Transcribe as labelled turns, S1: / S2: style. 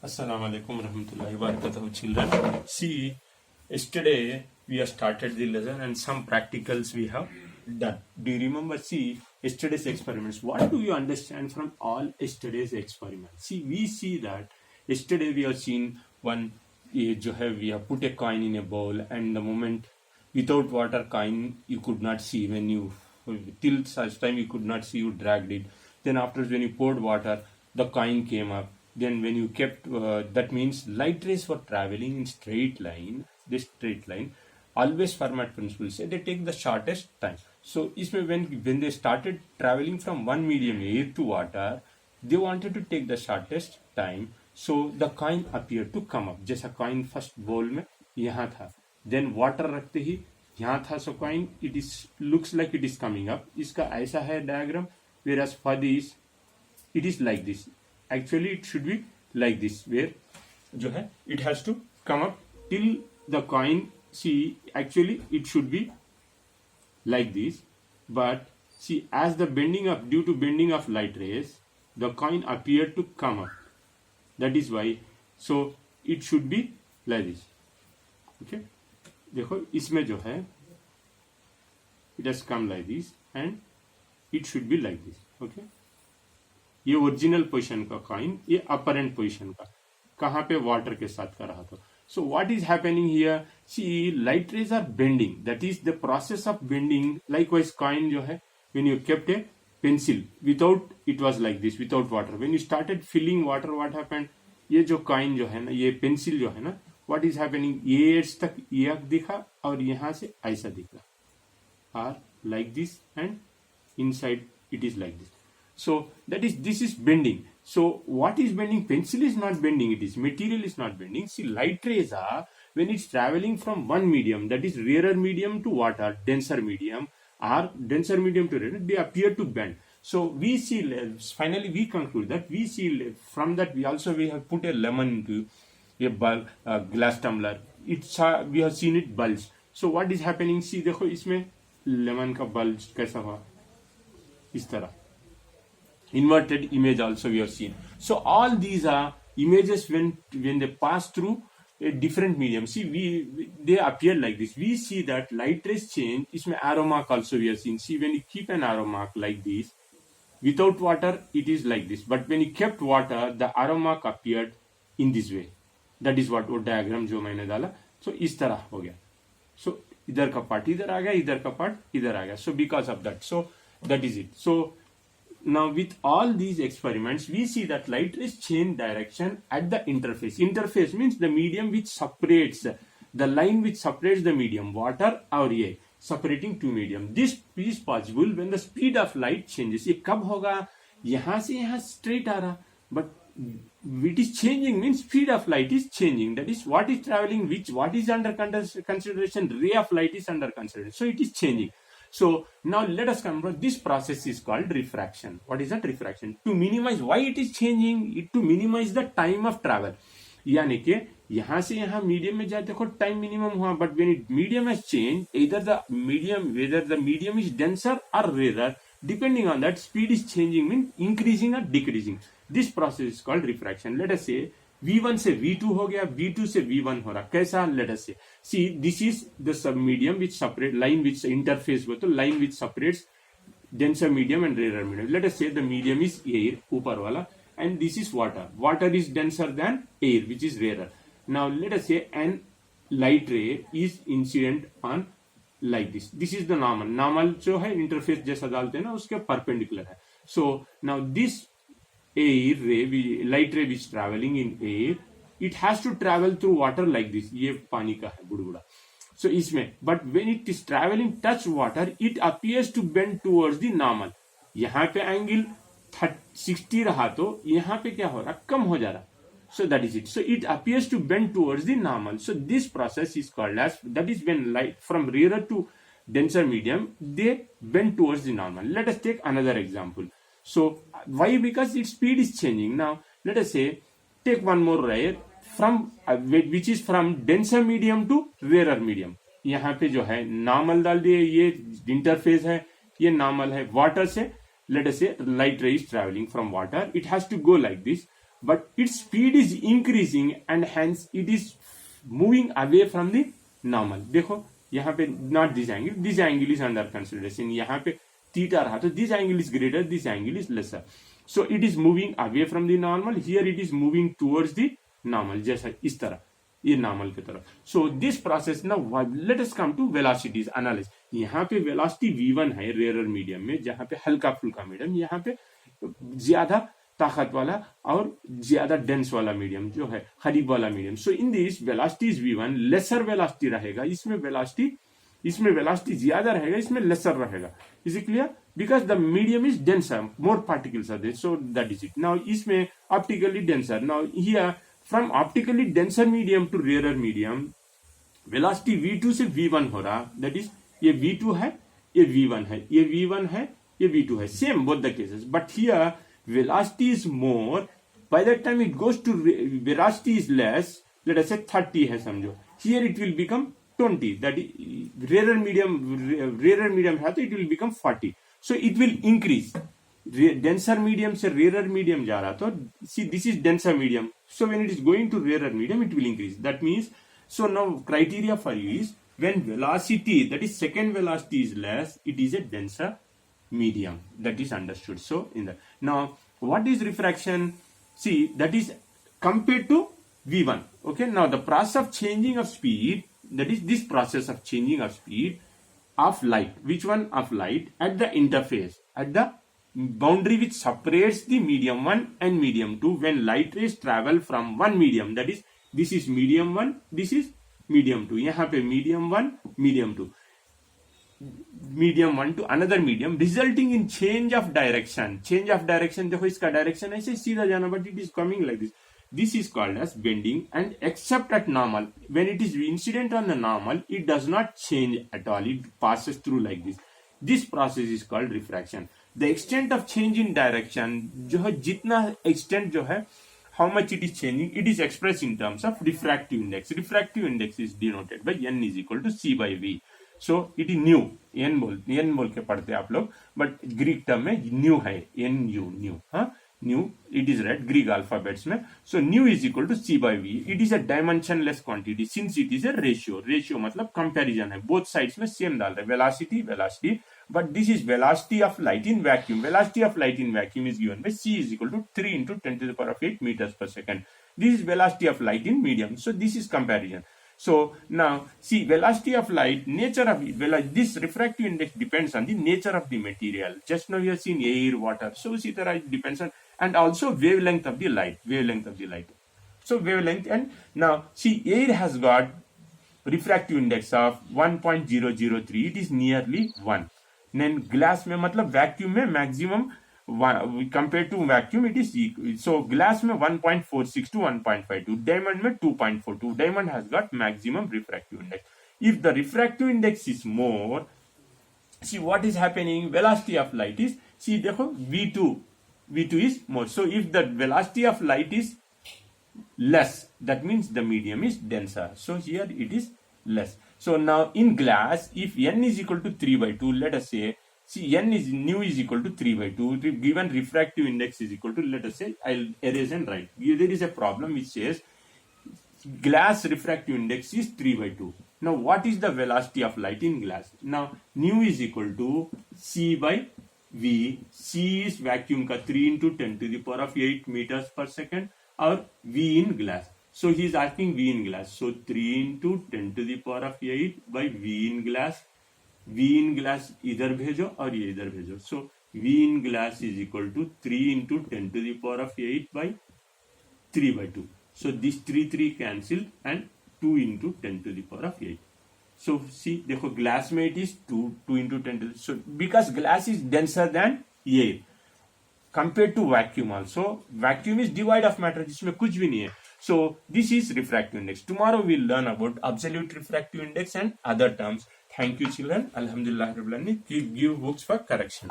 S1: Assalamu alaikum warahmatullahi wabarakatuh, children. See, yesterday we have started the lesson and some practicals we have done. Do you remember? See, yesterday's experiments. What do you understand from all yesterday's experiments? See, we see that yesterday we have seen one. We have put a coin in a bowl, and the moment without water coin you could not see when you till such time you could not see, you dragged it. Then afterwards when you poured water, the coin came up. Then when you kept that means light rays were traveling in straight line. This straight line always Fermat principle say they take the shortest time. So इसमें when they started traveling from one medium air to water, they wanted to take the shortest time. So the coin appeared to come up. जैसा coin first bowl में यहाँ था, then water रखते ही यहाँ था, so coin it is looks like it is coming up. इसका ऐसा है diagram, whereas for this it is like this. Actually it should be like this, where जो है it has to come up till the coin. See, actually it should be like this, but see, as the bending of due to bending of light rays, the coin appeared to come up. That is why, so it should be like this. Okay, देखो इसमें जो है it has come like this and it should be like this. Okay, ये original position का coin, ये apparent position का, कहाँ पे वाटर के साथ कर रहा था. So what is happening here? See, light rays are bending, that is the process of bending. Likewise coin जो है, when you kept a pencil without, it was like this without water. When you started filling water, what happened? ये जो coin जो है ना, ये pencil जो है ना, व्हाट इज हैपनिंग? ये एज तक ये दिखा और यहाँ से ऐसा दिखा, or like this and inside it is like this. So that is, this is bending. So what is bending? Pencil is not bending, it is material is not bending. See, light rays are, when it's traveling from one medium, that is rarer medium to water, denser medium, or denser medium to rarer, they appear to bend. So we see, finally we conclude that we see from that we have put a lemon into a bulb, glass tumbler. It's we have seen it bulge. So what is happening? See, देखो इसमें lemon का bulge कैसा हुआ, इस तरह. Inverted image also we have seen. So all these are images when they pass through a different medium. See, they appear like this. We see that light rays change. इसमें arrow mark also we have seen. See, when you keep an arrow mark like this, without water it is like this. But when you kept water, the arrow mark appeared in this way. That is what वो diagram जो मैंने डाला. So इस तरह हो गया. So इधर का part इधर आ गया, इधर का part इधर आ गया. So because of that, so that is it. So now with all these experiments, we see that light rays change direction at the interface. Interface means the medium which separates, the line which separates the medium, water or air, separating two medium. This is possible when the speed of light changes. ये कब होगा? यहाँ से यहाँ straight आ रहा, but it is changing means speed of light is changing. That is what is traveling, what is under consideration, ray of light is under consideration. So it is changing. So now let us come to this process is called refraction. What is that? Refraction. To minimize, why it is changing? It to minimize the time of travel. यानी कि यहाँ से यहाँ medium में जाए, देखो time minimum हुआ, but when it medium has changed, either the medium, whether the medium is denser or rarer, depending on that, speed is changing, means increasing or decreasing. This process is called refraction. Let us say V1 से V2 हो गया, V2 से V1 हो रहा. कैसा? Let us say, see, this is the sub medium which separate, line which interface with, तो line which separates denser medium and rarer medium. Let us say the medium is air, ऊपर वाला, and this is water. Water is denser than air, which is rarer. Now let us say an light ray is incident on like this. This is the normal. Normal जो है interface जैसा डालते हैं ना, उसके perpendicular है. So now this air ray, light ray which traveling in air, it has to travel through water like this. ये पानी का है बुड़बुड़ा. So इसमें, but when it is traveling touch water, it appears to bend towards the normal. यहाँ पे angle 60 रहा तो यहाँ पे क्या हो रहा? कम हो जा रहा. So that is it. So it appears to bend towards the normal. So this process is called as, that is when light from rarer to denser medium, they bend towards the normal. Let us take another example. So why? Because its speed is changing. Now let us say take one more ray from which is from denser medium to rarer medium. यहाँ पे जो है normal डाल दिए, ये interface है, ये normal है. Water से, let us say light ray is traveling from water, it has to go like this. but its speed is increasing and hence it is moving away from the normal. देखो यहाँ पे not this angle is under consideration. यहाँ पे theta रहा तो this angle is greater, this angle is lesser. So it is moving away from the normal. Here it is moving towards the normal. जैसा इस तरह ये normal की तरफ. So this process now let us come to velocities analyze. यहाँ पे velocity v1 है rarer medium में, जहाँ पे हल्का फुल्का मीडियम, यहाँ पे ज्यादा ताकत वाला और ज्यादा डेंस वाला मीडियम जो है करीब वाला medium. So in this velocity is v1, lesser velocity रहेगा, इसमें वेलोसिटी ज्यादा रहेगा, इसमें लेसर रहेगा. Is it clear? Because the medium is denser, more particles are there, so that is it. Now इसमें optically denser. Now here from optically denser medium to rare medium velocity v2 से v1 हो रहा. That is ये v2 है, ये v1 है, ये v1 है, ये v2 है. Same both the cases, but here velocity is more. By that time it goes to velocity is less, let us say 30 है समझो, here it will become 20. that is rarer medium है तो it will become 40. so it will increase. denser medium से rarer medium जा रहा तो see this is denser medium, so when it is going to rarer medium it will increase. That means, so now criteria for you is when velocity, that is second velocity is less, it is a denser medium. That is understood. So in that, now what is refraction? See, that is compared to v1. Okay, now the process of changing of speed, that is this process of changing of speed of light. Which one? Of light at the interface, at the boundary which separates the medium 1 and medium 2 when light rays travel from one medium, that is this is medium 1, this is medium 2. यहाँ पे medium 1, medium 2, medium 1 to another medium, resulting in change of direction. Change of direction, देखो इसका direction ऐसे सीधा जाना, but it is coming like this. This is called as bending, and except at normal, when it is incident on the normal, it does not change at all. It passes through like this. This process is called refraction. The extent of change in direction, जो है जितना extent जो है, how much it is changing, it is expressed in terms of refractive index. Refractive index is denoted by n is equal to c by v. So it is nu, n बोल के पढ़ते हैं आप लोग, but Greek term में nu है, nu, हाँ, nu, it is read Greek alphabets में. So nu is equal to c by v. It is a dimensionless quantity since it is a ratio. Ratio मतलब comparison है, both sides में same डाल रहे, velocity, but this is velocity of light in vacuum. Velocity of light in vacuum is given by c is equal to 3 into 10 to the power of 8 meters per second. This is velocity of light in medium. So this is comparison. So now see, velocity of light, nature of it, this refractive index depends on the nature of the material. Just now we have seen air, water. So इसी तरह it depends on, and also wavelength of the light. So wavelength, and now see, air has got refractive index of 1.003. It is nearly 1. Then glass में मतलब vacuum में maximum compared to vacuum it is equal. So glass में 1.46 to 1.52, diamond में 2.42. Diamond has got maximum refractive index. If the refractive index is more, see what is happening, velocity of light is, see देखो v2 is more. So if the velocity of light is less, that means the medium is denser. So here it is less. So now in glass, if n is equal to 3 by 2, let us say, see nu is equal to 3 by 2, given refractive index is equal to, let us say, I'll erase and write. There is a problem which says glass refractive index is 3 by 2. Now what is the velocity of light in glass? Now nu is equal to c by v. C is vacuum ka 3 into 10 to the power of 8 meters per second, or v in glass. So he is asking v in glass. So 3 into 10 to the power of 8 by v in glass. V in glass इधर भेजो और ये इधर भेजो. So V in glass is equal to 3 into 10 to the power of 8 by 3 by 2. So this 3 cancel and 2 into 10 to the power of 8. So see, देखो glass में it is 2 into 10 to the, so because glass is denser than air compared to vacuum also. Vacuum is devoid of matter, जिसमें कुछ भी नहीं है. So this is refractive index. Tomorrow we will learn about absolute refractive index and other terms. Thank you children. Alhamdulillah Rabbil Alamin. Give books for correction.